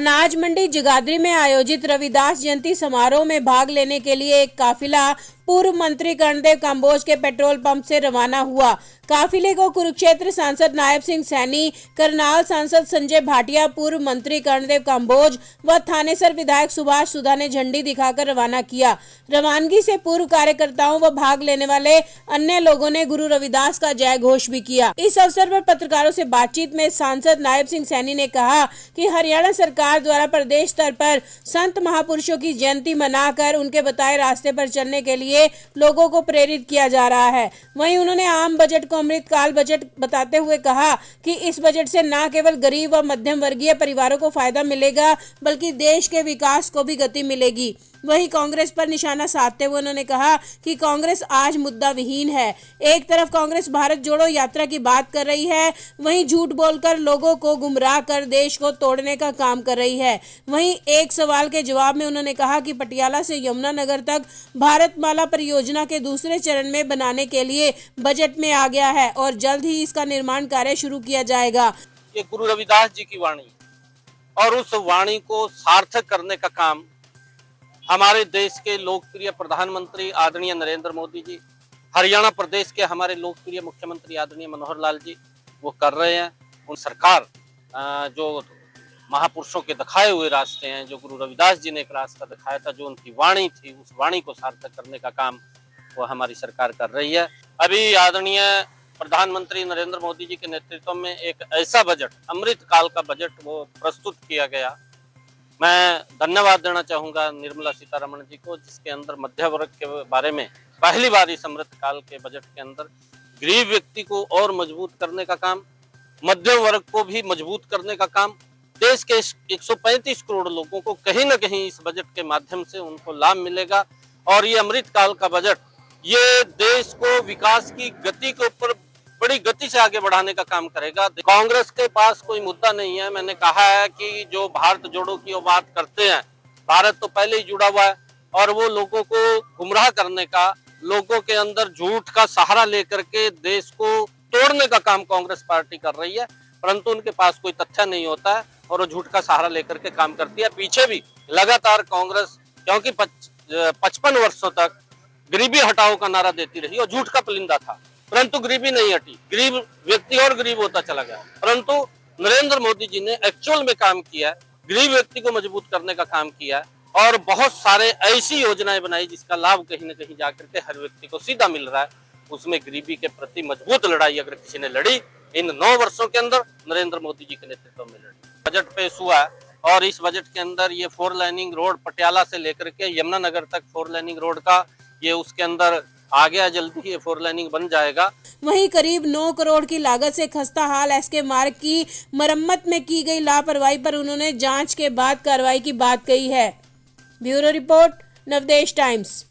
अनाज मंडी जगाधरी में आयोजित रविदास जयंती समारोह में भाग लेने के लिए एक काफिला पूर्व मंत्री कर्णदेव काम्बोज के पेट्रोल पंप से रवाना हुआ। काफिले को कुरुक्षेत्र सांसद नायब सिंह सैनी, करनाल सांसद संजय भाटिया, पूर्व मंत्री कर्णदेव काम्बोज व थानेसर विधायक सुभाष सुधा ने झंडी दिखाकर रवाना किया। रवानगी से पूर्व कार्यकर्ताओं व भाग लेने वाले अन्य लोगों ने गुरु रविदास का जय घोष भी किया। इस अवसर पर पत्रकारों से बातचीत में सांसद नायब सिंह सैनी ने कहा कि हरियाणा सरकार द्वारा प्रदेश स्तर पर संत महापुरुषों की जयंती मनाकर उनके बताए रास्ते पर चलने के लिए लोगों को प्रेरित किया जा रहा है। वहीं उन्होंने आम बजट को अमृतकाल बजट बताते हुए कहा कि इस बजट से न केवल गरीब व मध्यम वर्गीय परिवारों को फायदा मिलेगा बल्कि देश के विकास को भी गति मिलेगी। वहीं कांग्रेस पर निशाना साधते हुए उन्होंने कहा कि कांग्रेस आज मुद्दा विहीन है। एक तरफ कांग्रेस भारत जोड़ो यात्रा की बात कर रही है, वहीं झूठ बोलकर लोगों को गुमराह कर देश को तोड़ने का काम कर रही है। वहीं एक सवाल के जवाब में उन्होंने कहा कि पटियाला से यमुनानगर तक भारतमाला परियोजना के दूसरे चरण में बनाने के लिए बजट में आ गया है और जल्द ही इसका निर्माण कार्य शुरू किया जाएगा। ये गुरु रविदास जी की वाणी और उस वाणी को सार्थक करने का काम हमारे देश के लोकप्रिय प्रधानमंत्री आदरणीय नरेंद्र मोदी जी, हरियाणा प्रदेश के हमारे लोकप्रिय मुख्यमंत्री आदरणीय मनोहर लाल जी वो कर रहे हैं। उन सरकार जो महापुरुषों के दिखाए हुए रास्ते हैं, जो गुरु रविदास जी ने एक रास्ता दिखाया था, जो उनकी वाणी थी, उस वाणी को सार्थक करने का काम वो हमारी सरकार कर रही है। अभी आदरणीय प्रधानमंत्री नरेंद्र मोदी जी के नेतृत्व में एक ऐसा बजट, अमृतकाल का बजट वो प्रस्तुत किया गया। मैं धन्यवाद देना चाहूंगा निर्मला सीतारमण जी को, जिसके अंदर मध्य वर्ग के बारे में पहली बार इस अमृतकाल के बजट के अंदर गरीब व्यक्ति को और मजबूत करने का काम, मध्यम वर्ग को भी मजबूत करने का काम, देश के 135 करोड़ लोगों को कहीं न कहीं इस बजट के माध्यम से उनको लाभ मिलेगा। और ये अमृतकाल का बजट ये देश को विकास की गति के ऊपर बड़ी गति से आगे बढ़ाने का काम करेगा। कांग्रेस के पास कोई मुद्दा नहीं है। मैंने कहा है कि जो भारत जोड़ो की वो बात करते हैं, भारत तो पहले ही जुड़ा हुआ है और वो लोगों को गुमराह करने का, लोगों के अंदर झूठ का सहारा लेकर के देश को तोड़ने का काम कांग्रेस पार्टी कर रही है, परंतु उनके पास कोई तथ्य नहीं होता है और वो झूठ का सहारा लेकर के काम करती है। पीछे भी लगातार कांग्रेस, क्योंकि 55 वर्षों तक गरीबी हटाओ का नारा देती रही और झूठ का पुलिंदा था, परंतु गरीबी नहीं हटी, गरीब व्यक्ति और गरीब होता चला गया। परंतु नरेंद्र मोदी जी ने एक्चुअल में काम किया है, गरीब व्यक्ति को मजबूत करने का काम किया है और बहुत सारे ऐसी योजनाएं बनाई जिसका लाभ कहीं न कहीं जाकर के हर व्यक्ति को सीधा मिल रहा है। उसमें गरीबी के प्रति मजबूत लड़ाई अगर किसी ने लड़ी, इन 9 वर्षों के अंदर नरेंद्र मोदी जी के नेतृत्व में लड़ी। बजट पेश हुआ है और इस बजट के अंदर ये 4 लाइनिंग रोड पटियाला से लेकर के यमुनानगर तक 4 लाइनिंग रोड का ये उसके अंदर आ गया, जल्दी ही 4 लाइनिंग बन जाएगा। वहीं करीब 9 करोड़ की लागत से खस्ता हाल एसके मार्ग की मरम्मत में की गई लापरवाही पर उन्होंने जांच के बाद कार्रवाई की बात कही है। Bureau report, Navdesh times.